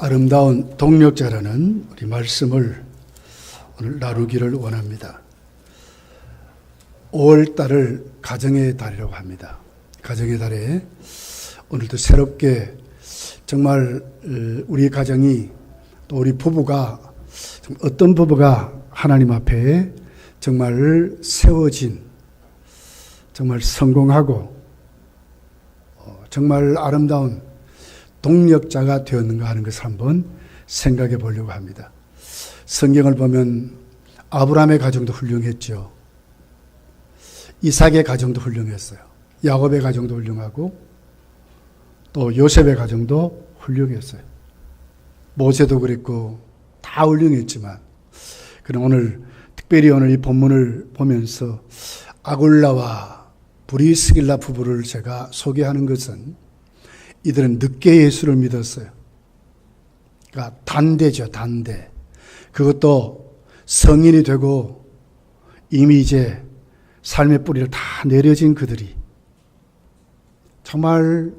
아름다운 동력자라는 우리 말씀을 오늘 나누기를 원합니다. 5월 달을 가정의 달이라고 합니다. 가정의 달에 오늘도 새롭게 정말 우리 가정이 또 우리 부부가 어떤 부부가 하나님 앞에 정말 세워진 정말 성공하고 정말 아름다운 동력자가 되었는가 하는 것을 한번 생각해 보려고 합니다. 성경을 보면 아브라함의 가정도 훌륭했죠. 이삭의 가정도 훌륭했어요. 야곱의 가정도 훌륭하고 또 요셉의 가정도 훌륭했어요. 모세도 그랬고 다 훌륭했지만 그럼 오늘 특별히 오늘 이 본문을 보면서 아굴라와 브리스길라 부부를 제가 소개하는 것은 이들은 늦게 예수를 믿었어요. 그러니까 단대죠, 단대. 그것도 성인이 되고 이미 이제 삶의 뿌리를 다 내려진 그들이 정말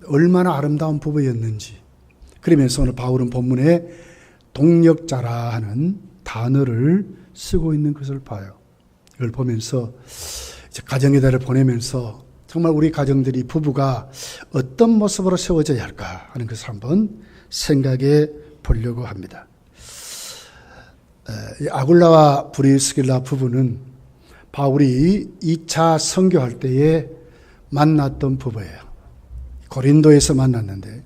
얼마나 아름다운 부부였는지. 그러면서 오늘 바울은 본문에 동력자라 하는 단어를 쓰고 있는 것을 봐요. 이걸 보면서 이제 가정의 달을 보내면서 정말 우리 가정들이 부부가 어떤 모습으로 세워져야 할까 하는 것을 한번 생각해 보려고 합니다. 아굴라와 브리스길라 부부는 바울이 2차 선교할 때에 만났던 부부예요. 고린도에서 만났는데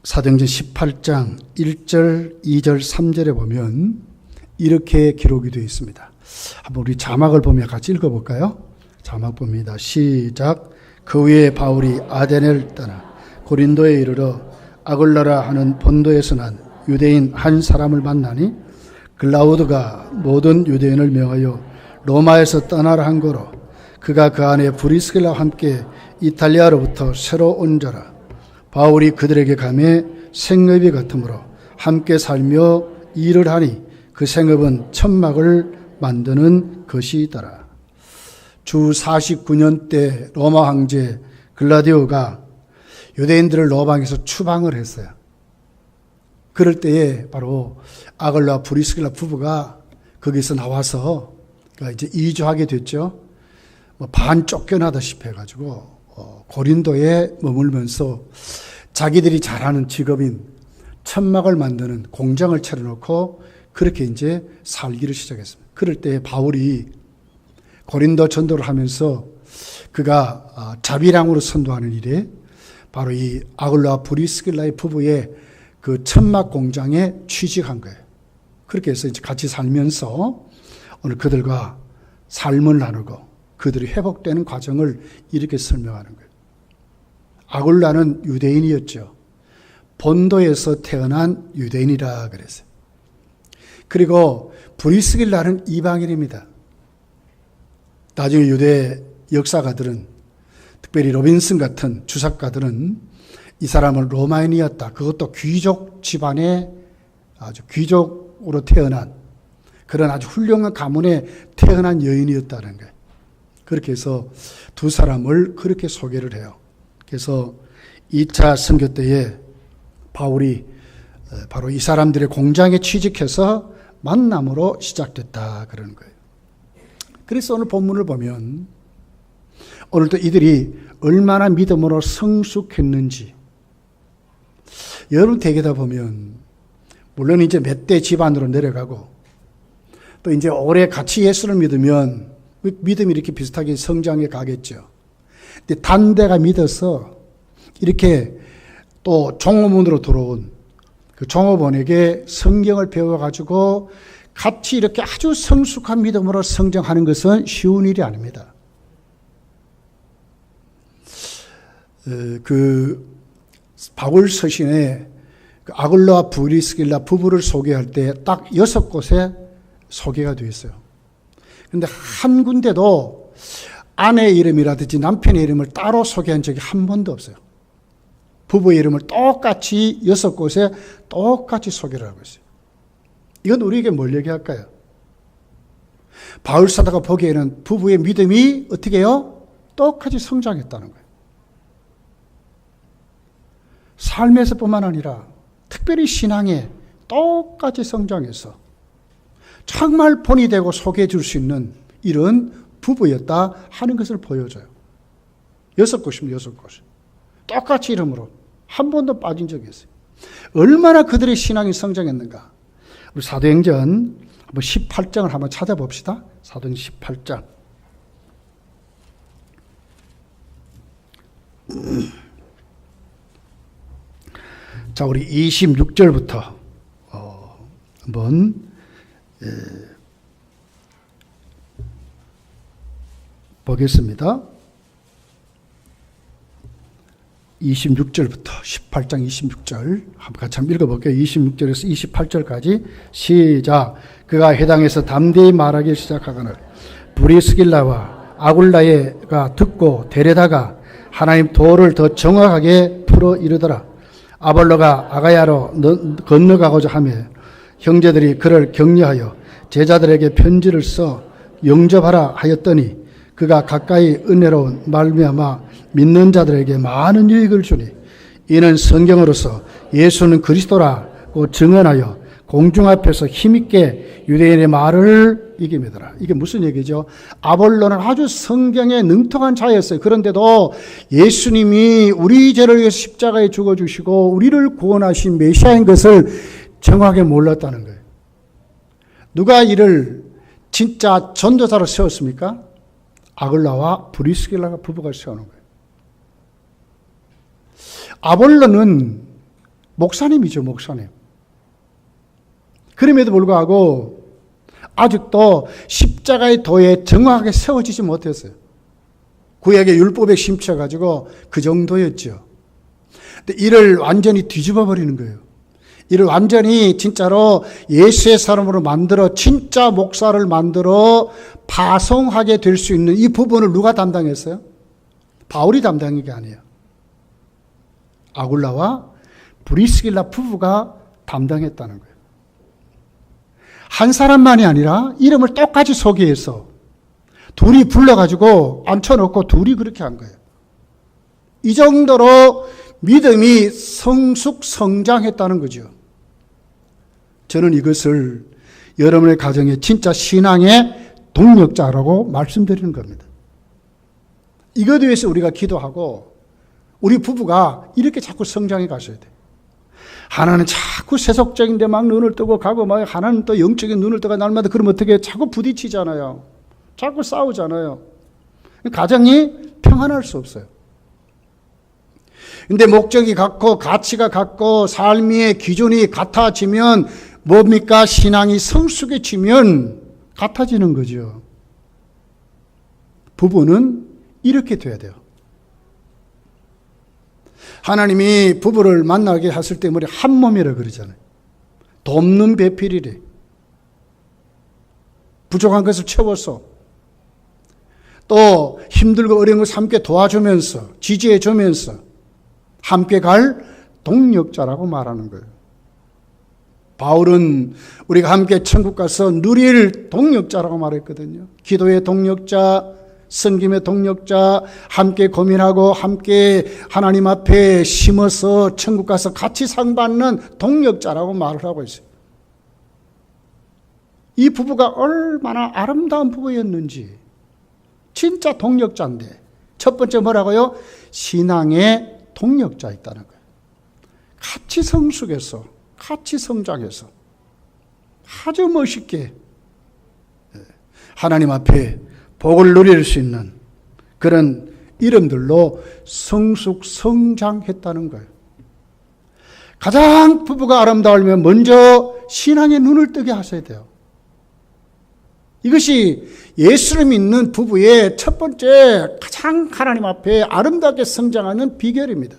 사도행전 18장 1절, 2절, 3절에 보면 이렇게 기록이 되어 있습니다. 한번 우리 자막을 보며 같이 읽어볼까요? 자막 봅니다. 시작. 그 후에 바울이 아데네를 떠나 고린도에 이르러 아굴라라 하는 본도에서 난 유대인 한 사람을 만나니 글라우드가 모든 유대인을 명하여 로마에서 떠나라 한 거로 그가 그 안에 브리스길라와 함께 이탈리아로부터 새로 온 자라. 바울이 그들에게 감해 생업이 같으므로 함께 살며 일을 하니 그 생업은 천막을 만드는 것이더라. 주 49년 때 로마 황제 글라디오가 유대인들을 로마에서 추방을 했어요. 그럴 때에 바로 아굴라 브리스길라 부부가 거기서 나와서 이제 이주하게 됐죠. 반 쫓겨나다시피 해가지고 고린도에 머물면서 자기들이 잘하는 직업인 천막을 만드는 공장을 차려놓고 그렇게 이제 살기를 시작했습니다. 그럴 때 바울이 고린도 전도를 하면서 그가 자비랑으로 선도하는 일에 바로 이 아굴라 브리스길라의 부부의 그 천막 공장에 취직한 거예요. 그렇게 해서 이제 같이 살면서 오늘 그들과 삶을 나누고 그들이 회복되는 과정을 이렇게 설명하는 거예요. 아굴라는 유대인이었죠. 본도에서 태어난 유대인이라 그랬어요. 그리고 브리스길라는 이방인입니다. 나중에 유대 역사가들은 특별히 로빈슨 같은 주석가들은 이 사람은 로마인이었다. 그것도 귀족 집안의 아주 귀족으로 태어난 그런 아주 훌륭한 가문에 태어난 여인이었다는 거예요. 그렇게 해서 두 사람을 그렇게 소개를 해요. 그래서 2차 선교 때에 바울이 바로 이 사람들의 공장에 취직해서 만남으로 시작됐다 그러는 거예요. 그래서 오늘 본문을 보면 오늘도 이들이 얼마나 믿음으로 성숙했는지 여러분 댁에다 보면 물론 이제 몇 대 집안으로 내려가고 또 이제 오래 같이 예수를 믿으면 믿음이 이렇게 비슷하게 성장해 가겠죠. 근데 단대가 믿어서 이렇게 또 종업원으로 들어온 그 종업원에게 성경을 배워가지고 같이 이렇게 아주 성숙한 믿음으로 성장하는 것은 쉬운 일이 아닙니다. 그 바울 서신에 아굴라와 브리스길라 부부를 소개할 때 딱 6곳에 소개가 되어 있어요. 그런데 한 군데도 아내의 이름이라든지 남편의 이름을 따로 소개한 적이 한 번도 없어요. 부부의 이름을 똑같이 6곳에 똑같이 소개를 하고 있어요. 이건 우리에게 뭘 얘기할까요? 바울 사도가 보기에는 부부의 믿음이 어떻게 해요? 똑같이 성장했다는 거예요. 삶에서뿐만 아니라 특별히 신앙에 똑같이 성장해서 정말 본이 되고 소개해 줄 수 있는 이런 부부였다 하는 것을 보여줘요. 6곳입니다. 6곳. 똑같이 이름으로 한 번도 빠진 적이 없어요. 얼마나 그들의 신앙이 성장했는가. 우리 사도행전 한번 18장을 한번 찾아봅시다. 사도행전 18장. 자, 우리 26절부터 한번 보겠습니다. 26절부터 18장 26절 한번 같이 한번 읽어볼게요. 26절에서 28절까지 시작. 그가 해당에서 담대히 말하기 시작하거늘 브리스길라와 아굴라가 듣고 데려다가 하나님 도를 더 정확하게 풀어 이르더라. 아볼로가 아가야로 건너가고자 하며 형제들이 그를 격려하여 제자들에게 편지를 써 영접하라 하였더니 그가 가까이 은혜로운 말미암아 믿는 자들에게 많은 유익을 주니 이는 성경으로서 예수는 그리스도라고 증언하여 공중 앞에서 힘있게 유대인의 말을 이깁니다. 이게 무슨 얘기죠? 아볼로는 아주 성경에 능통한 자였어요. 그런데도 예수님이 우리 죄를 위해서 십자가에 죽어주시고 우리를 구원하신 메시아인 것을 정확하게 몰랐다는 거예요. 누가 이를 진짜 전도자로 세웠습니까? 아굴라와 브리스길라가 부부가 세우는 거예요. 아볼로는 목사님이죠, 목사님. 그럼에도 불구하고 아직도 십자가의 도에 정확하게 세워지지 못했어요. 구약의 율법에 심취해가지고 그 정도였죠. 근데 이를 완전히 뒤집어 버리는 거예요. 이를 완전히 진짜로 예수의 사람으로 만들어 진짜 목사를 만들어 파송하게 될 수 있는 이 부분을 누가 담당했어요? 바울이 담당한 게 아니에요. 아굴라와 브리스길라 부부가 담당했다는 거예요. 한 사람만이 아니라 이름을 똑같이 소개해서 둘이 불러가지고 앉혀놓고 둘이 그렇게 한 거예요. 이 정도로 믿음이 성장했다는 거죠. 저는 이것을 여러분의 가정의 진짜 신앙의 동력자라고 말씀드리는 겁니다. 이것 위해서 우리가 기도하고 우리 부부가 이렇게 자꾸 성장해 가셔야 돼요. 하나는 자꾸 세속적인 데 막 눈을 뜨고 가고 막 하나는 또 영적인 눈을 뜨고 날마다 그러면 어떻게 자꾸 부딪히잖아요. 자꾸 싸우잖아요. 가정이 평안할 수 없어요. 근데 목적이 같고 가치가 같고 삶의 기준이 같아지면 뭡니까? 신앙이 성숙해지면 같아지는 거죠. 부부는 이렇게 돼야 돼요. 하나님이 부부를 만나게 하실 때 우리 한 몸이라 그러잖아요. 돕는 배필이래. 부족한 것을 채워서 또 힘들고 어려운 것을 함께 도와주면서 지지해 주면서 함께 갈 동력자라고 말하는 거예요. 바울은 우리가 함께 천국 가서 누릴 동력자라고 말했거든요. 기도의 동력자, 섬김의 동력자, 함께 고민하고 함께 하나님 앞에 심어서 천국 가서 같이 상 받는 동력자라고 말을 하고 있어요. 이 부부가 얼마나 아름다운 부부였는지 진짜 동력자인데 첫 번째 뭐라고요? 신앙의 동력자 있다는 거예요. 같이 성숙해서 같이 성장해서 아주 멋있게 하나님 앞에 복을 누릴 수 있는 그런 이름들로 성장했다는 거예요. 가장 부부가 아름다우면 먼저 신앙의 눈을 뜨게 하셔야 돼요. 이것이 예수를 믿는 부부의 첫 번째 가장 하나님 앞에 아름답게 성장하는 비결입니다.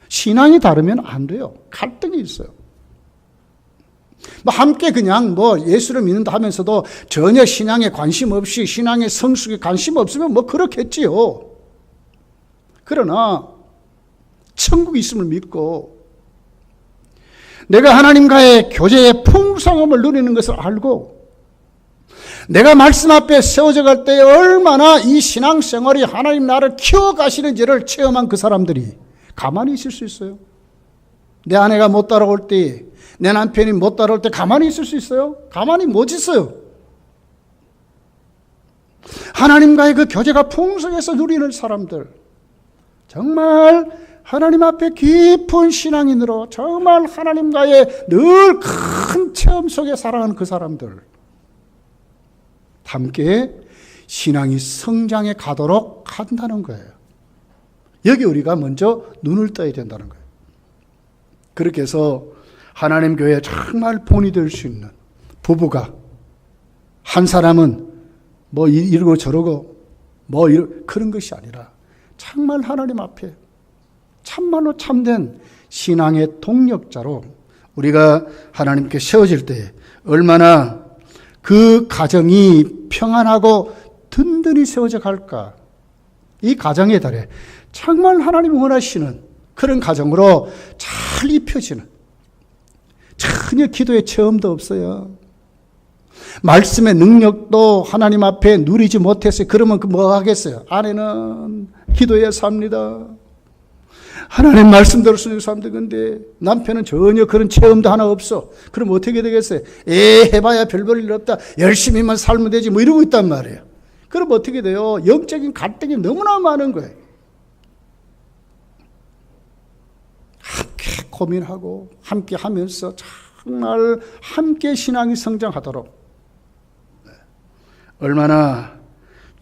신앙이 다르면 안 돼요. 갈등이 있어요. 함께 그냥 예수를 믿는다 하면서도 전혀 신앙에 관심 없이 신앙의 성숙에 관심 없으면 그렇겠지요. 그러나 천국이 있음을 믿고 내가 하나님과의 교제의 풍성함을 누리는 것을 알고 내가 말씀 앞에 세워져 갈 때 얼마나 이 신앙생활이 하나님 나를 키워가시는지를 체험한 그 사람들이 가만히 있을 수 있어요? 내 아내가 못 따라올 때, 내 남편이 못 따라올 때 가만히 있을 수 있어요? 가만히 못 있어요. 하나님과의 그 교제가 풍성해서 누리는 사람들, 정말 하나님 앞에 깊은 신앙인으로 정말 하나님과의 늘 큰 체험 속에 살아가는 그 사람들, 함께 신앙이 성장해 가도록 한다는 거예요. 여기 우리가 먼저 눈을 떠야 된다는 거예요. 그렇게 해서 하나님 교회에 정말 본이 될 수 있는 부부가, 한 사람은 뭐 이러고 저러고 그런 것이 아니라 정말 하나님 앞에 참말로 참된 신앙의 동력자로 우리가 하나님께 세워질 때 얼마나 그 가정이 평안하고 든든히 세워져 갈까. 이 가정의 달에 정말 하나님이 원하시는 그런 가정으로 잘 입혀지는, 전혀 기도의 체험도 없어요. 말씀의 능력도 하나님 앞에 누리지 못했어요. 그러면 뭐 하겠어요? 아내는 기도해야 삽니다. 하나님 말씀 들었으니 삽니다. 근데 남편은 전혀 그런 체험도 하나 없어. 그럼 어떻게 되겠어요? 해봐야 별 볼 일 없다. 열심히만 살면 되지. 뭐 이러고 있단 말이에요. 그럼 어떻게 돼요? 영적인 갈등이 너무나 많은 거예요. 함께 고민하고 함께 하면서 정말 함께 신앙이 성장하도록 얼마나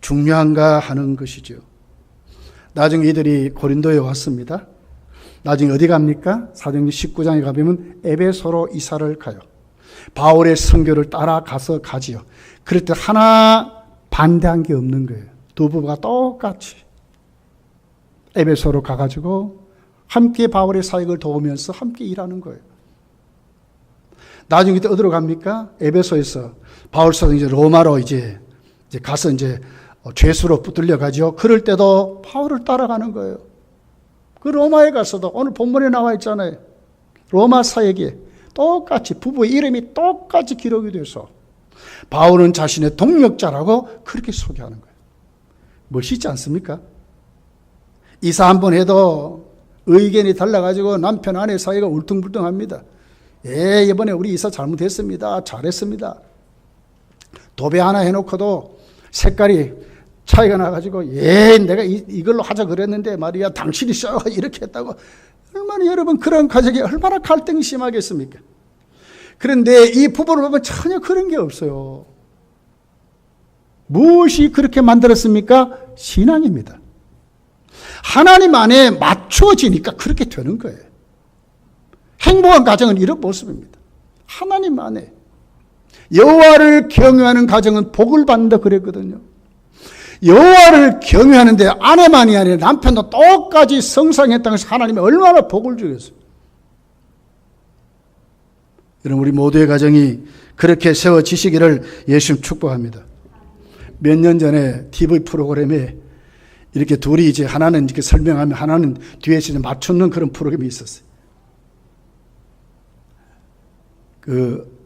중요한가 하는 것이죠. 나중에 이들이 고린도에 왔습니다. 나중에 어디 갑니까? 사도행전 19장에 가보면 에베소로 이사를 가요. 바울의 선교를 따라가서 가지요. 그럴 때 하나 반대한 게 없는 거예요. 두 부부가 똑같이 에베소로 가가지고 함께 바울의 사역을 도우면서 함께 일하는 거예요. 나중에 또 어디로 갑니까? 에베소에서 바울 사도는 이제 로마로 이제 가서 이제 죄수로 붙들려 가죠. 그럴 때도 바울을 따라가는 거예요. 그 로마에 가서도 오늘 본문에 나와 있잖아요. 로마 사역에 똑같이 부부의 이름이 똑같이 기록이 돼서 바울은 자신의 동력자라고 그렇게 소개하는 거예요. 멋있지 않습니까? 이사 한 번 해도 의견이 달라가지고 남편 아내 사이가 울퉁불퉁합니다. 이번에 우리 이사 잘못했습니다. 잘했습니다. 도배 하나 해놓고도 색깔이 차이가 나가지고 내가 이걸로 하자 그랬는데 말이야 당신이 써 이렇게 했다고. 얼마나 여러분 그런 가정이 얼마나 갈등이 심하겠습니까? 그런데 이 부부를 보면 전혀 그런 게 없어요. 무엇이 그렇게 만들었습니까? 신앙입니다. 하나님 안에 맞춰지니까 그렇게 되는 거예요. 행복한 가정은 이런 모습입니다. 하나님 안에 여호와를 경외하는 가정은 복을 받는다 그랬거든요. 여호와를 경외하는데 아내만이 아니라 남편도 똑같이 성상했다는 것이 하나님이 얼마나 복을 주겠어요. 여러분 우리 모두의 가정이 그렇게 세워지시기를 예수님 축복합니다. 몇 년 전에 TV 프로그램에 이렇게 둘이 이제 하나는 이렇게 설명하면 하나는 뒤에서 이제 맞추는 그런 프로그램이 있었어요. 그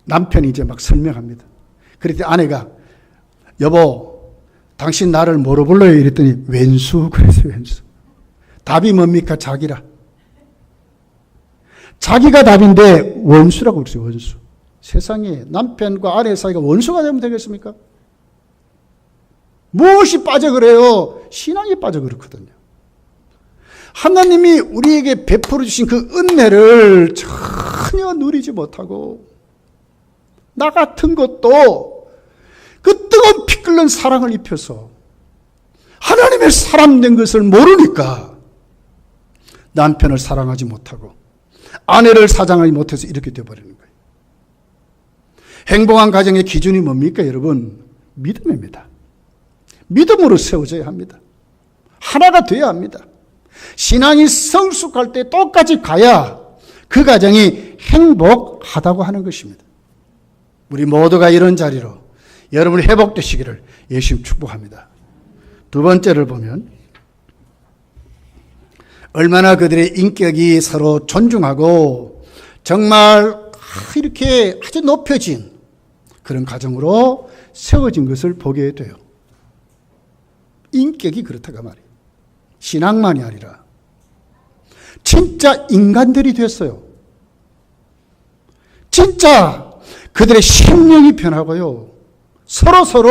남편이 이제 막 설명합니다. 그랬더니 아내가 여보 당신 나를 뭐로 불러요? 이랬더니 왼수 그랬어요. 왼수. 답이 뭡니까? 자기라. 자기가 답인데 원수라고 그랬어요. 원수. 세상에 남편과 아내 사이가 원수가 되면 되겠습니까? 무엇이 빠져 그래요? 신앙이 빠져 그렇거든요. 하나님이 우리에게 베풀어 주신 그 은혜를 전혀 누리지 못하고 나 같은 것도 그 뜨거운 피 끓는 사랑을 입혀서 하나님의 사람 된 것을 모르니까 남편을 사랑하지 못하고 아내를 사랑하지 못해서 이렇게 되어버리는 거예요. 행복한 가정의 기준이 뭡니까 여러분? 믿음입니다. 믿음으로 세워져야 합니다. 하나가 되어야 합니다. 신앙이 성숙할 때 똑같이 가야 그 가정이 행복하다고 하는 것입니다. 우리 모두가 이런 자리로 여러분이 회복되시기를 예수님 축복합니다. 두 번째를 보면 얼마나 그들의 인격이 서로 존중하고 정말 이렇게 아주 높여진 그런 가정으로 세워진 것을 보게 돼요. 인격이 그렇다가 말이에요. 신앙만이 아니라 진짜 인간들이 됐어요. 진짜 그들의 심령이 변하고요. 서로서로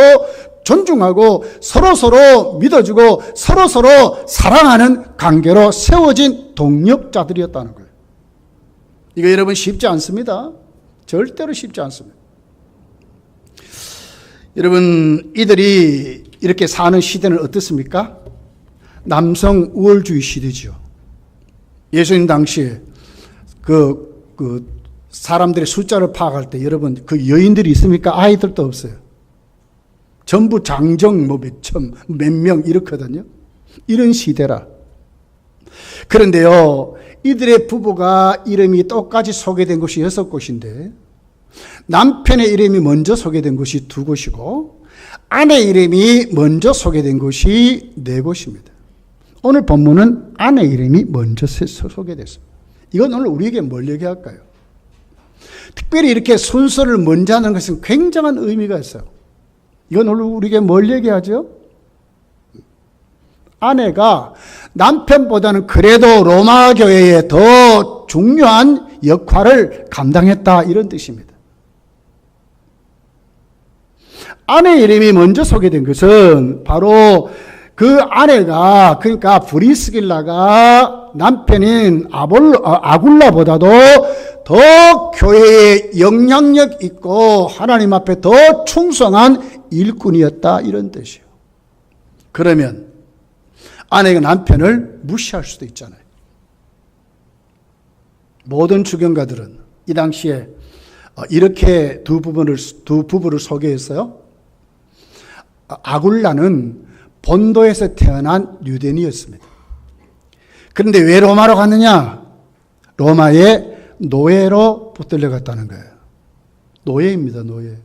존중하고 서로서로 믿어주고 서로서로 사랑하는 관계로 세워진 동력자들이었다는 거예요. 이거 여러분 쉽지 않습니다. 절대로 쉽지 않습니다. 여러분, 이들이 이렇게 사는 시대는 어떻습니까? 남성 우월주의 시대죠. 예수님 당시에 사람들의 숫자를 파악할 때 여러분 그 여인들이 있습니까? 아이들도 없어요. 전부 장정 몇 명 이렇거든요. 이런 시대라. 그런데요, 이들의 부부가 이름이 똑같이 소개된 곳이 6곳인데 남편의 이름이 먼저 소개된 곳이 2곳이고 아내 이름이 먼저 소개된 곳이 4곳입니다. 오늘 본문은 아내 이름이 먼저 소개됐습니다. 이건 오늘 우리에게 뭘 얘기할까요? 특별히 이렇게 순서를 먼저 하는 것은 굉장한 의미가 있어요. 이건 오늘 우리에게 뭘 얘기하죠? 아내가 남편보다는 그래도 로마 교회에 더 중요한 역할을 감당했다, 이런 뜻입니다. 아내 이름이 먼저 소개된 것은 바로 그 아내가, 그러니까 브리스길라가 남편인 아굴라보다도 더 교회에 영향력 있고 하나님 앞에 더 충성한 일꾼이었다, 이런 뜻이에요. 그러면 아내가 남편을 무시할 수도 있잖아요. 모든 주경가들은 이 당시에 이렇게 두 부부를 소개했어요. 아굴라는 본도에서 태어난 유대인이었습니다. 그런데 왜 로마로 갔느냐? 로마의 노예로 붙들려 갔다는 거예요. 노예입니다, 노예.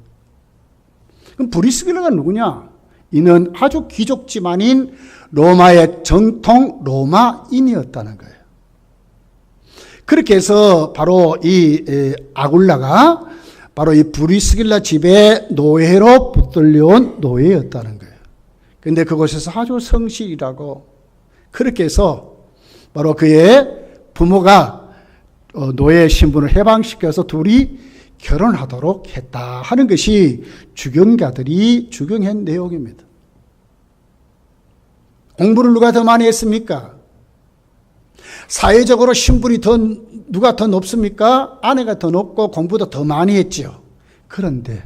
그럼 브리스길라가 누구냐? 이는 아주 귀족 집안인 로마의 정통 로마인이었다는 거예요. 그렇게 해서 바로 이 아굴라가 바로 이 브리스길라 집에 노예로 붙들려온 노예였다는 거예요. 그런데 그곳에서 아주 성실이라고, 그렇게 해서 바로 그의 부모가 노예 신분을 해방시켜서 둘이 결혼하도록 했다 하는 것이 주경가들이 주경한 내용입니다. 공부를 누가 더 많이 했습니까? 사회적으로 신분이 누가 더 높습니까? 아내가 더 높고 공부도 더 많이 했죠. 그런데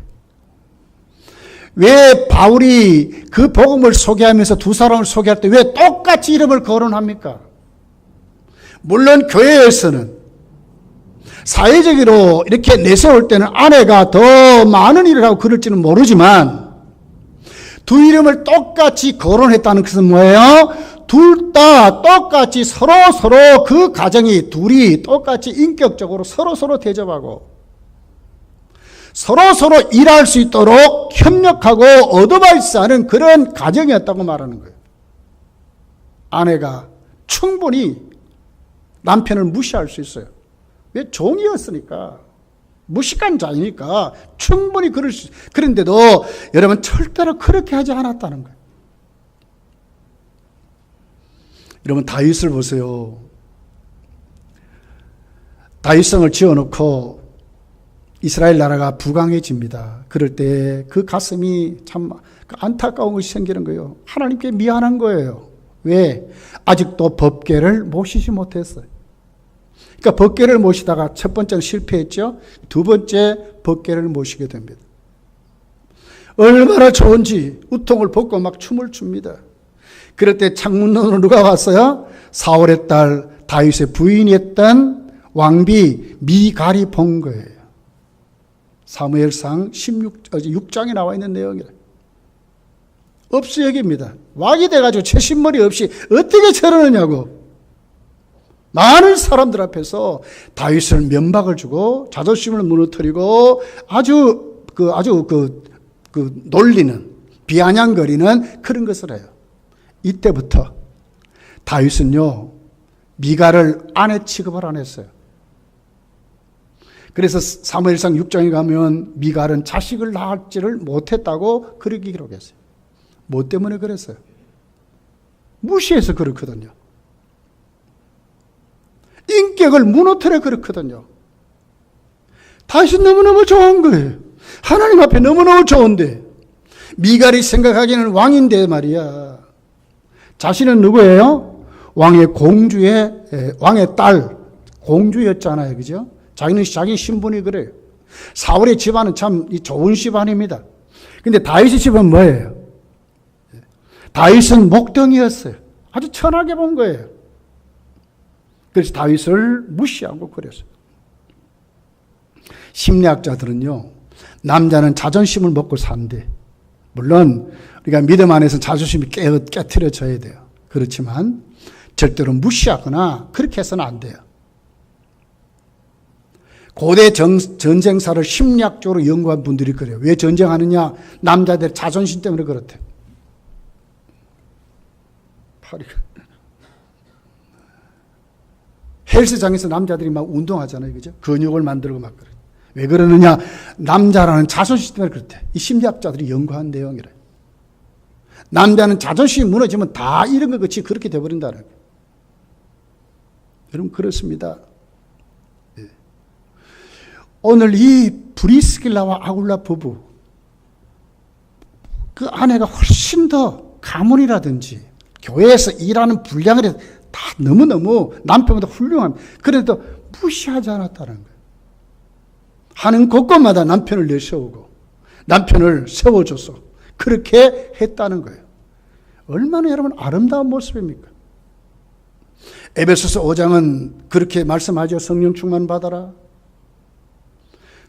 왜 바울이 그 복음을 소개하면서 두 사람을 소개할 때 왜 똑같이 이름을 거론합니까? 물론 교회에서는 사회적으로 이렇게 내세울 때는 아내가 더 많은 일을 하고 그럴지는 모르지만 두 이름을 똑같이 거론했다는 것은 뭐예요? 둘 다 똑같이 서로 그 가정이 둘이 똑같이 인격적으로 서로 대접하고 서로 일할 수 있도록 협력하고 어드바이스하는 그런 가정이었다고 말하는 거예요. 아내가 충분히 남편을 무시할 수 있어요. 왜? 종이었으니까. 무식한 자이니까 충분히 그럴 수 있어요. 그런데도 여러분 절대로 그렇게 하지 않았다는 거예요. 여러분 다윗을 보세요. 다윗성을 지어놓고 이스라엘 나라가 부강해집니다. 그럴 때 그 가슴이 참 안타까운 것이 생기는 거예요. 하나님께 미안한 거예요. 왜? 아직도 법궤를 모시지 못했어요. 그러니까 법궤를 모시다가 첫 번째는 실패했죠. 두 번째 법궤를 모시게 됩니다. 얼마나 좋은지 우통을 벗고 막 춤을 춥니다. 그럴 때 창문으로 누가 왔어요? 사울의 딸 다윗의 부인이었던 왕비 미갈이 본 거예요. 사무엘상 6장에 나와 있는 내용이라. 없이 여깁니다. 왕이 돼가지고 채신머리 없이 어떻게 저러느냐고. 많은 사람들 앞에서 다윗을 면박을 주고 자존심을 무너뜨리고 아주 놀리는, 비아냥거리는 그런 것을 해요. 이때부터 다윗은요, 미갈을 아내 취급을 안 했어요. 그래서 사무엘상 6장에 가면 미갈은 자식을 낳지를 못했다고 그렇게 기록했어요. 뭐 때문에 그랬어요? 무시해서 그렇거든요. 인격을 무너뜨려 그렇거든요. 다윗은 너무너무 좋은 거예요. 하나님 앞에 너무너무 좋은데 미갈이 생각하기에는 왕인데 말이야. 자신은 누구예요? 왕의 딸 공주였잖아요. 그죠? 자기는 자기 신분이 그래요. 사울의 집안은 참 좋은 집안입니다. 근데 다윗의 집은 뭐예요? 다윗은 목동이었어요. 아주 천하게 본 거예요. 그래서 다윗을 무시하고 그랬어요. 심리학자들은요, 남자는 자존심을 먹고 산대. 물론 우리가 믿음 안에서 자존심이 깨트려져야 돼요. 그렇지만 절대로 무시하거나 그렇게 해서는 안 돼요. 고대 전쟁사를 심리학적으로 연구한 분들이 그래요. 왜 전쟁하느냐? 남자들 자존심 때문에 그렇대요. 헬스장에서 남자들이 막 운동하잖아요. 그죠? 근육을 만들고 막 그래요. 왜 그러느냐? 남자라는 자존심 때문에 그렇대. 이 심리학자들이 연구한 내용이래. 남자는 자존심이 무너지면 다 이런 것 같이 그렇게 돼버린다는 거예요. 여러분, 그렇습니다. 예. 오늘 이 브리스길라와 아굴라 부부, 그 아내가 훨씬 더 가문이라든지 교회에서 일하는 분량을 다 너무너무 남편보다 훌륭합니다. 그래도 무시하지 않았다는 거예요. 하는 곳곳마다 남편을 내세우고 남편을 세워줘서 그렇게 했다는 거예요. 얼마나 여러분 아름다운 모습입니까? 에베소서 5장은 그렇게 말씀하죠. 성령 충만 받아라.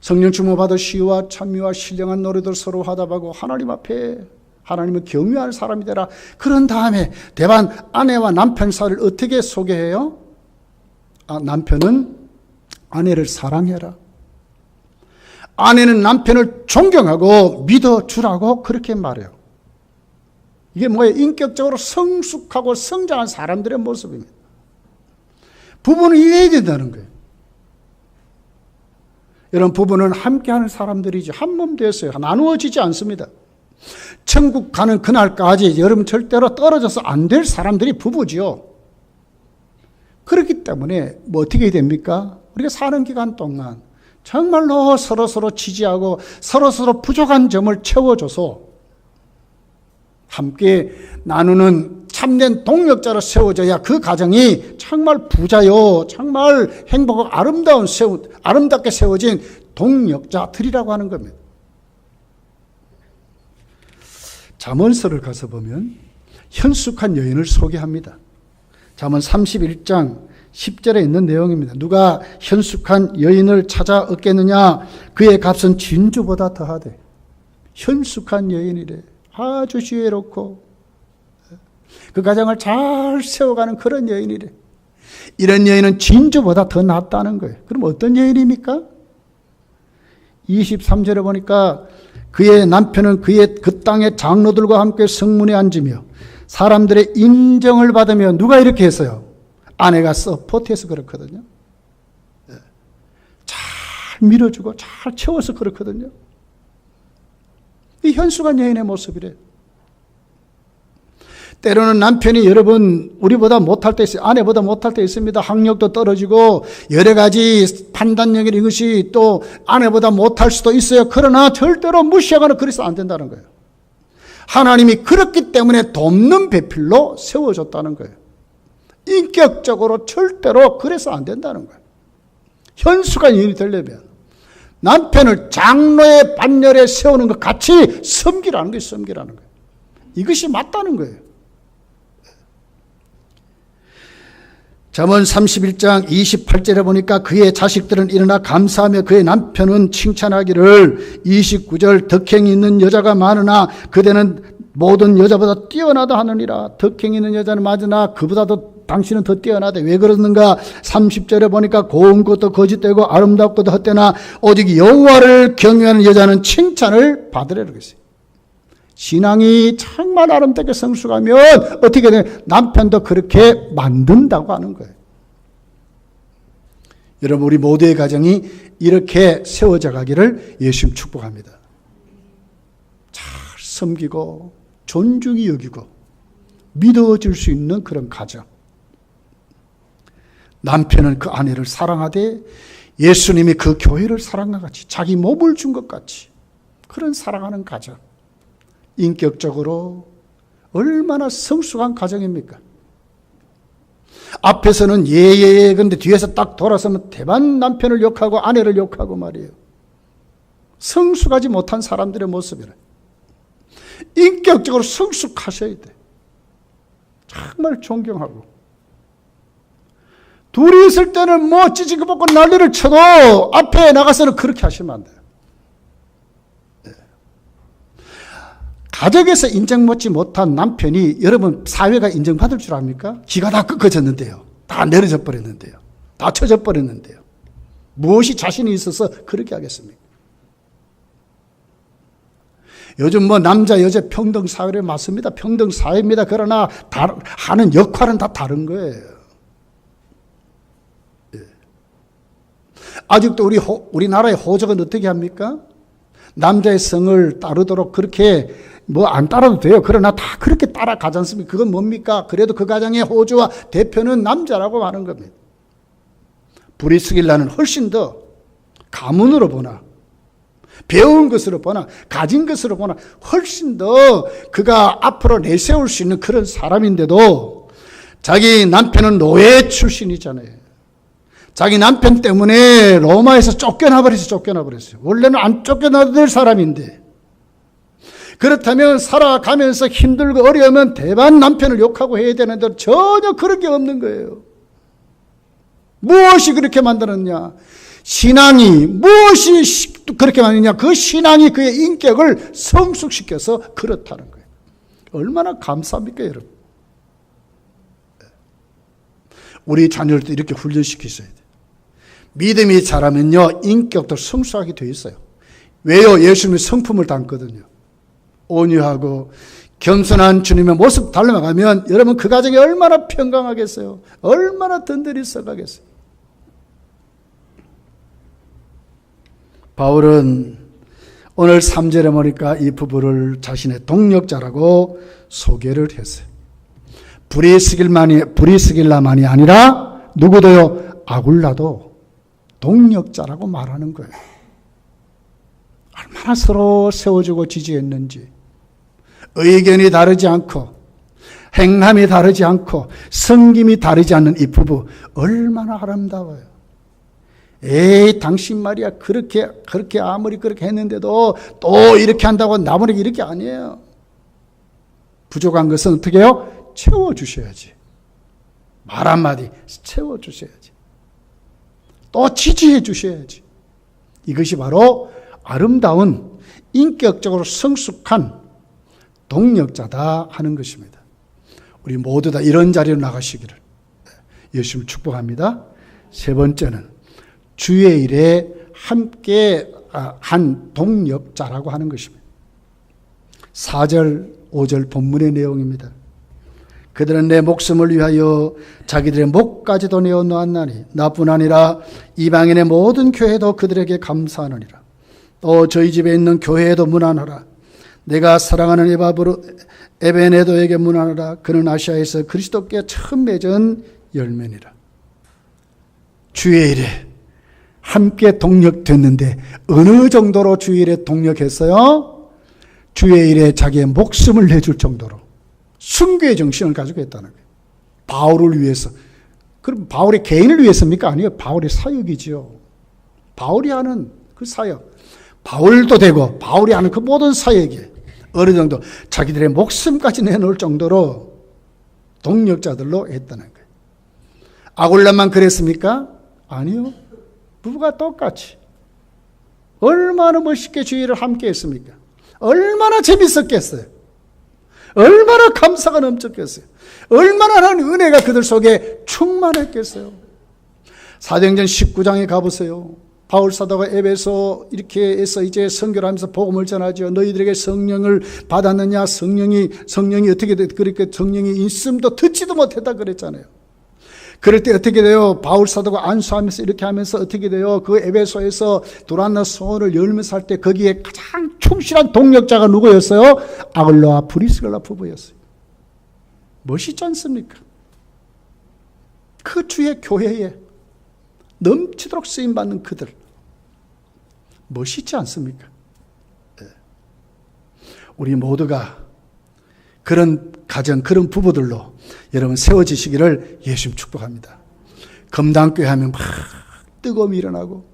성령 충만 받아 시와 찬미와 신령한 노래들 서로 하답하고 하나님 앞에 하나님을 경외하는 사람이 되라. 그런 다음에 대반 아내와 남편 사이를 어떻게 소개해요? 남편은 아내를 사랑해라. 아내는 남편을 존경하고 믿어주라고 그렇게 말해요. 이게 뭐예요? 인격적으로 성숙하고 성장한 사람들의 모습입니다. 부부는 이래야 된다는 거예요. 여러분, 부부는 함께하는 사람들이지 한 몸 되었어요. 나누어지지 않습니다. 천국 가는 그날까지 여러분 절대로 떨어져서 안 될 사람들이 부부지요. 그렇기 때문에 뭐 어떻게 됩니까? 우리가 사는 기간 동안 정말로 서로서로 지지하고 서로서로 부족한 점을 채워줘서 함께 나누는 참된 동력자로 세워져야 그 가정이 정말 부자요, 정말 행복하고 아름답게 세워진 동력자들이라고 하는 겁니다. 잠언서를 가서 보면 현숙한 여인을 소개합니다. 잠언 31장 10절에 있는 내용입니다. 누가 현숙한 여인을 찾아 얻겠느냐? 그의 값은 진주보다 더하되. 현숙한 여인이래. 아주 지혜롭고 그 가정을 잘 세워가는 그런 여인이래. 이런 여인은 진주보다 더 낫다는 거예요. 그럼 어떤 여인입니까? 23절에 보니까 그의 남편은 그 땅의 장로들과 함께 성문에 앉으며 사람들의 인정을 받으며 누가 이렇게 했어요? 아내가 서포트해서 그렇거든요. 잘 밀어주고 잘 채워서 그렇거든요. 이 현숙한 여인의 모습이래. 때로는 남편이 여러분 우리보다 못할 때 있어요. 아내보다 못할 때 있습니다. 학력도 떨어지고 여러 가지 판단력이 이것이 또 아내보다 못할 수도 있어요. 그러나 절대로 무시하거나 그래서 안 된다는 거예요. 하나님이 그렇기 때문에 돕는 배필로 세워줬다는 거예요. 인격적으로 절대로 그래서 안 된다는 거예요. 현숙한 여인이 되려면 남편을 장로의 반열에 세우는 것 같이 섬기라는 거예요. 섬기라는 거예요. 이것이 맞다는 거예요. 잠언 31장 28절에 보니까 그의 자식들은 일어나 감사하며 그의 남편은 칭찬하기를 29절 덕행이 있는 여자가 많으나 그대는 모든 여자보다 뛰어나다 하느니라. 덕행이 있는 여자는 맞으나 그보다도 당신은 더 뛰어나대. 왜 그러는가? 30절에 보니까 고운 것도 거짓되고 아름답고도 헛되나 오직 여호와를 경외하는 여자는 칭찬을 받으리라 그랬어요. 신앙이 정말 아름답게 성숙하면 어떻게 돼? 남편도 그렇게 만든다고 하는 거예요. 여러분, 우리 모두의 가정이 이렇게 세워져 가기를 예수님 축복합니다. 잘 섬기고 존중이 여기고 믿어질 수 있는 그런 가정. 남편은 그 아내를 사랑하되 예수님이 그 교회를 사랑과 같이 자기 몸을 준 것 같이 그런 사랑하는 가정. 인격적으로 얼마나 성숙한 가정입니까? 앞에서는 예예예 근데 뒤에서 딱 돌아서면 대반 남편을 욕하고 아내를 욕하고 말이에요. 성숙하지 못한 사람들의 모습이라. 인격적으로 성숙하셔야 돼. 정말 존경하고. 둘이 있을 때는 뭐 찌찌개 먹고 난리를 쳐도 앞에 나가서는 그렇게 하시면 안 돼요. 네. 가정에서 인정받지 못한 남편이 여러분 사회가 인정받을 줄 압니까? 기가 다 꺾어졌는데요. 다 내려져 버렸는데요. 다 쳐져 버렸는데요. 무엇이 자신이 있어서 그렇게 하겠습니까? 요즘 뭐 남자 여자 평등 사회를 맞습니다. 평등 사회입니다. 그러나 하는 역할은 다 다른 거예요. 아직도 우리나라의 호적은 어떻게 합니까? 남자의 성을 따르도록 그렇게 뭐 안 따라도 돼요. 그러나 다 그렇게 따라가지 않습니까? 그건 뭡니까? 그래도 그 가정의 호주와 대표는 남자라고 하는 겁니다. 브리스길라는 훨씬 더 가문으로 보나 배운 것으로 보나 가진 것으로 보나 훨씬 더 그가 앞으로 내세울 수 있는 그런 사람인데도 자기 남편은 노예 출신이잖아요. 자기 남편 때문에 로마에서 쫓겨나 버렸어요. 원래는 안 쫓겨나도 될 사람인데. 그렇다면 살아가면서 힘들고 어려우면 대반 남편을 욕하고 해야 되는데 전혀 그런 게 없는 거예요. 무엇이 그렇게 만들었냐? 신앙이 무엇이 그렇게 만드냐? 그 신앙이 그의 인격을 성숙시켜서 그렇다는 거예요. 얼마나 감사합니까, 여러분? 우리 자녀들도 이렇게 훈련시키셔야 돼요. 믿음이 자라면요, 인격도 성숙하게 되어 있어요. 왜요? 예수님의 성품을 담거든요. 온유하고 겸손한 주님의 모습 닮아가면 여러분 그 가정이 얼마나 평강하겠어요? 얼마나 든든히 써가겠어요? 바울은 오늘 3절에 보니까 이 부부를 자신의 동력자라고 소개를 했어요. 브리스길라만이 아니라 누구도요? 아굴라도 동력자라고 말하는 거예요. 얼마나 서로 세워주고 지지했는지. 의견이 다르지 않고 행함이 다르지 않고 성김이 다르지 않는 이 부부 얼마나 아름다워요. 에이 당신 말이야 그렇게 아무리 그렇게 했는데도 또 이렇게 한다고 나무에게 이렇게 아니에요. 부족한 것은 어떻게 해요? 채워주셔야지. 말 한마디 채워주셔야지. 또 지지해 주셔야지. 이것이 바로 아름다운 인격적으로 성숙한 동력자다 하는 것입니다. 우리 모두 다 이런 자리로 나가시기를 예수님을 축복합니다. 세 번째는 주의 일에 함께 한 동력자라고 하는 것입니다. 4절, 5절 본문의 내용입니다. 그들은 내 목숨을 위하여 자기들의 목까지도 내어놓았나니 나뿐 아니라 이방인의 모든 교회도 그들에게 감사하느니라. 또 저희 집에 있는 교회에도 문안하라. 내가 사랑하는 에베네도에게 문안하라. 그는 아시아에서 그리스도께 처음 맺은 열매니라. 주의 일에 함께 동력됐는데 어느 정도로 주의 일에 동력했어요? 주의 일에 자기의 목숨을 내줄 정도로 순교의 정신을 가지고 했다는 거예요. 바울을 위해서. 그럼 바울의 개인을 위해서입니까? 아니요. 바울의 사역이지요. 바울이 하는 그 사역. 바울도 되고 바울이 하는 그 모든 사역에 어느 정도 자기들의 목숨까지 내놓을 정도로 동력자들로 했다는 거예요. 아굴라만 그랬습니까? 아니요. 부부가 똑같이. 얼마나 멋있게 주의를 함께 했습니까? 얼마나 재밌었겠어요? 얼마나 감사가 넘쳤겠어요? 얼마나 하나님의 은혜가 그들 속에 충만했겠어요? 사도행전 19장에 가보세요. 바울 사도가 에베소 이렇게 해서 이제 선교를 하면서 복음을 전하죠. 너희들에게 성령을 받았느냐? 성령이 어떻게 그렇게 성령이 있음도 듣지도 못했다 그랬잖아요. 그럴 때 어떻게 돼요? 바울 사도가 안수하면서 이렇게 하면서 어떻게 돼요? 그 에베소에서 도란나 소원을 열면서 할 때 거기에 가장 충실한 동력자가 누구였어요? 아글라와 브리스길라 부부였어요. 멋있지 않습니까? 그 주의 교회에 넘치도록 쓰임받는 그들, 멋있지 않습니까? 우리 모두가 그런 가정, 그런 부부들로 여러분 세워지시기를 예수님 축복합니다. 금당교회 하면 막 뜨거움이 일어나고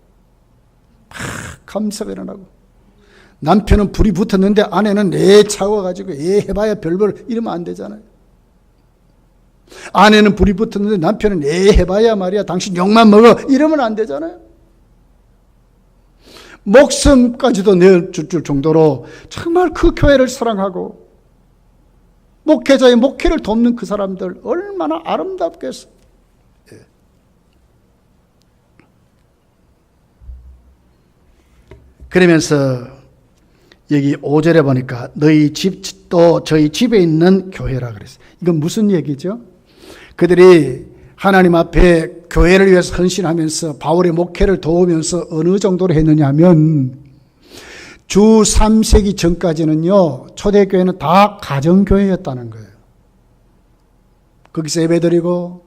막 감사가 일어나고, 남편은 불이 붙었는데 아내는 애 차워가지고 애 해봐야 별별 이러면 안 되잖아요. 아내는 불이 붙었는데 남편은 애 해봐야 말이야 당신 욕만 먹어 이러면 안 되잖아요. 목숨까지도 내줄 정도로 정말 그 교회를 사랑하고 목회자의 목회를 돕는 그 사람들 얼마나 아름답겠어. 예. 그러면서 여기 5절에 보니까 너희 집도 저희 집에 있는 교회라 그랬어요. 이건 무슨 얘기죠? 그들이 하나님 앞에 교회를 위해서 헌신하면서 바울의 목회를 도우면서 어느 정도로 했느냐 하면, 주 3세기 전까지는요, 초대교회는 다 가정교회였다는 거예요. 거기서 예배드리고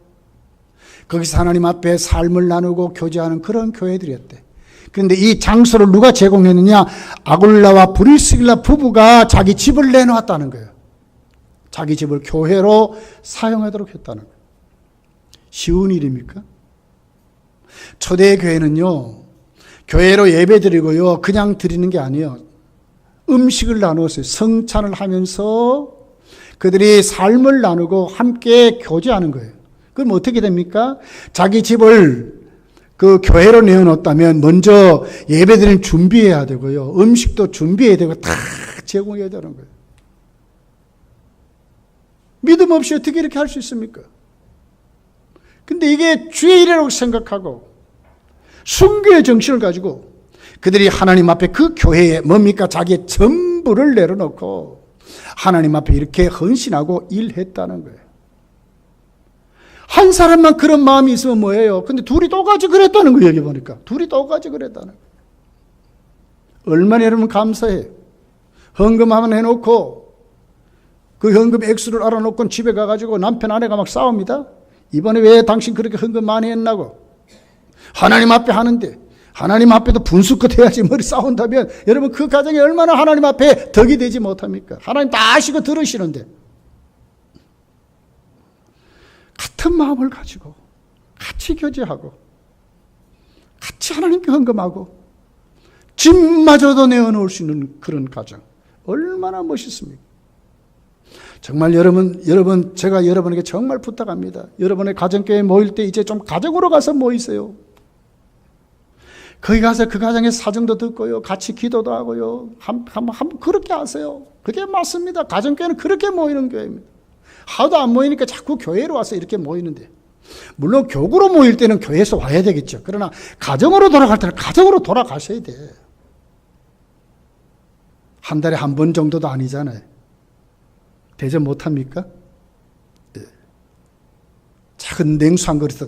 거기서 하나님 앞에 삶을 나누고 교제하는 그런 교회들이었대. 그런데 이 장소를 누가 제공했느냐? 아굴라와 브리스길라 부부가 자기 집을 내놓았다는 거예요. 자기 집을 교회로 사용하도록 했다는 거예요. 쉬운 일입니까? 초대교회는요, 교회로 예배드리고요, 그냥 드리는 게 아니에요. 음식을 나누었어요. 성찬을 하면서 그들이 삶을 나누고 함께 교제하는 거예요. 그럼 어떻게 됩니까? 자기 집을 그 교회로 내어놓았다면 먼저 예배드리는 준비해야 되고요, 음식도 준비해야 되고 다 제공해야 되는 거예요. 믿음 없이 어떻게 이렇게 할 수 있습니까? 근데 이게 주의 일이라고 생각하고 순교의 정신을 가지고 그들이 하나님 앞에 그 교회에 뭡니까? 자기의 전부를 내려놓고 하나님 앞에 이렇게 헌신하고 일했다는 거예요. 한 사람만 그런 마음이 있으면 뭐예요? 근데 둘이 똑같이 그랬다는 거예요. 여기 보니까 둘이 똑같이 그랬다는 거예요. 얼마나 여러분 감사해요. 헌금 한번 해놓고 그 헌금 액수를 알아놓고 집에 가가지고 남편 아내가 막 싸웁니다. 이번에 왜 당신 그렇게 헌금 많이 했나고. 하나님 앞에 하는데 하나님 앞에도 분수껏 해야지 머리 싸운다면 여러분 그 가정이 얼마나 하나님 앞에 덕이 되지 못합니까? 하나님 다 아시고 들으시는데. 같은 마음을 가지고 같이 교제하고 같이 하나님께 헌금하고 집마저도 내어놓을 수 있는 그런 가정 얼마나 멋있습니까? 정말 여러분 제가 여러분에게 정말 부탁합니다. 여러분의 가정교회 모일 때 이제 좀 가정으로 가서 모이세요. 거기 가서 그 가정의 사정도 듣고요, 같이 기도도 하고요, 한번 그렇게 하세요. 그게 맞습니다. 가정교회는 그렇게 모이는 교회입니다. 하도 안 모이니까 자꾸 교회로 와서 이렇게 모이는데, 물론 교구로 모일 때는 교회에서 와야 되겠죠. 그러나 가정으로 돌아갈 때는 가정으로 돌아가셔야 돼. 한 달에 한 번 정도도 아니잖아요. 대접 못합니까? 네. 작은 냉수 한 그릇에서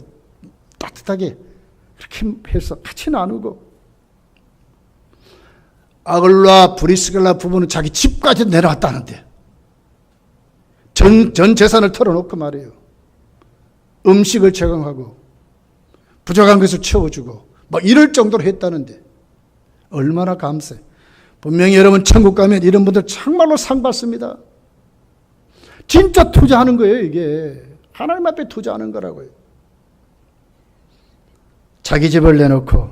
따뜻하게 그렇게 해서 같이 나누고, 아글라 브리스길라 부부는 자기 집까지 내려왔다는데 전 재산을 털어놓고 말이에요. 음식을 제공하고 부족한 것을 채워주고 막 이럴 정도로 했다는데 얼마나 감사해. 분명히 여러분 천국 가면 이런 분들 정말로 상 받습니다. 진짜 투자하는 거예요. 이게 하나님 앞에 투자하는 거라고요. 자기 집을 내놓고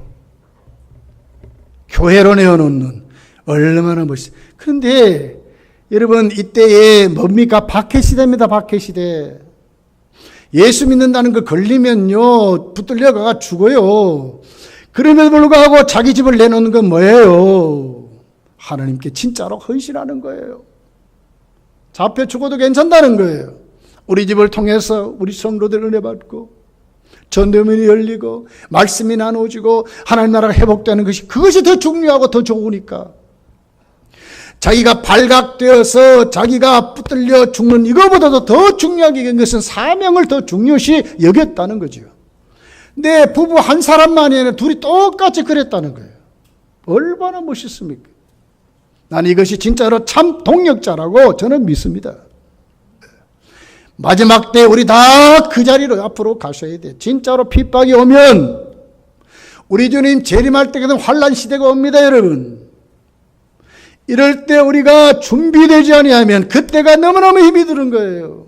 교회로 내어놓는 얼마나 멋있어요. 그런데 여러분 이때에 뭡니까? 박해시대입니다. 박해시대. 예수 믿는다는 거 걸리면요 붙들려가 죽어요. 그럼에도 불구하고 자기 집을 내놓는 건 뭐예요? 하나님께 진짜로 헌신하는 거예요. 잡혀 죽어도 괜찮다는 거예요. 우리 집을 통해서 우리 성도들 은혜 받고 전도문이 열리고 말씀이 나누어지고 하나님 나라가 회복되는 것이, 그것이 더 중요하고 더 좋으니까. 자기가 발각되어서 자기가 붙들려 죽는 이거보다도 더 중요하게 여긴 것은 사명을 더 중요시 여겼다는 거죠. 내 부부 한 사람만이 아니라 둘이 똑같이 그랬다는 거예요. 얼마나 멋있습니까? 난 이것이 진짜로 참 동력자라고 저는 믿습니다. 마지막 때 우리 다 그 자리로 앞으로 가셔야 돼. 진짜로 핍박이 오면 우리 주님 재림할 때에는 환난 시대가 옵니다, 여러분. 이럴 때 우리가 준비되지 아니하면 그때가 너무너무 힘이 드는 거예요.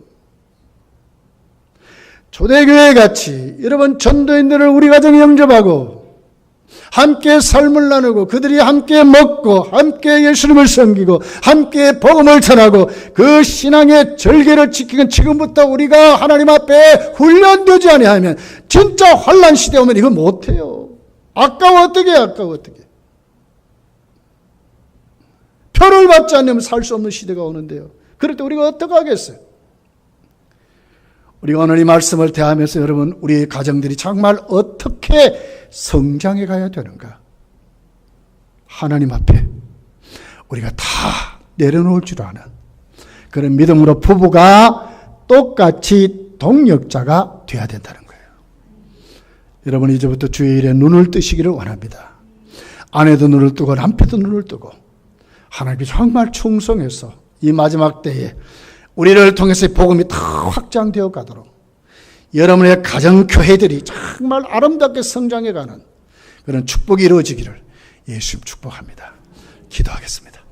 초대교회 같이 여러분 전도인들을 우리 가정에 영접하고 함께 삶을 나누고 그들이 함께 먹고 함께 예수님을 섬기고 함께 복음을 전하고 그 신앙의 절개를 지키는 지금부터 우리가 하나님 앞에 훈련되지 아니하면 진짜 환난 시대 오면 이거 못해요. 아까워 어떻게 표를 받지 않으면 살 수 없는 시대가 오는데요. 그럴 때 우리가 어떻게 하겠어요? 우리가 오늘 이 말씀을 대하면서 여러분 우리의 가정들이 정말 어떻게 성장해 가야 되는가? 하나님 앞에 우리가 다 내려놓을 줄 아는 그런 믿음으로 부부가 똑같이 동력자가 되어야 된다는 거예요. 여러분 이제부터 주의 일에 눈을 뜨시기를 원합니다. 아내도 눈을 뜨고 남편도 눈을 뜨고 하나님께 정말 충성해서 이 마지막 때에 우리를 통해서 복음이 다 확장되어 가도록 여러분의 가정교회들이 정말 아름답게 성장해가는 그런 축복이 이루어지기를 예수님 축복합니다. 기도하겠습니다.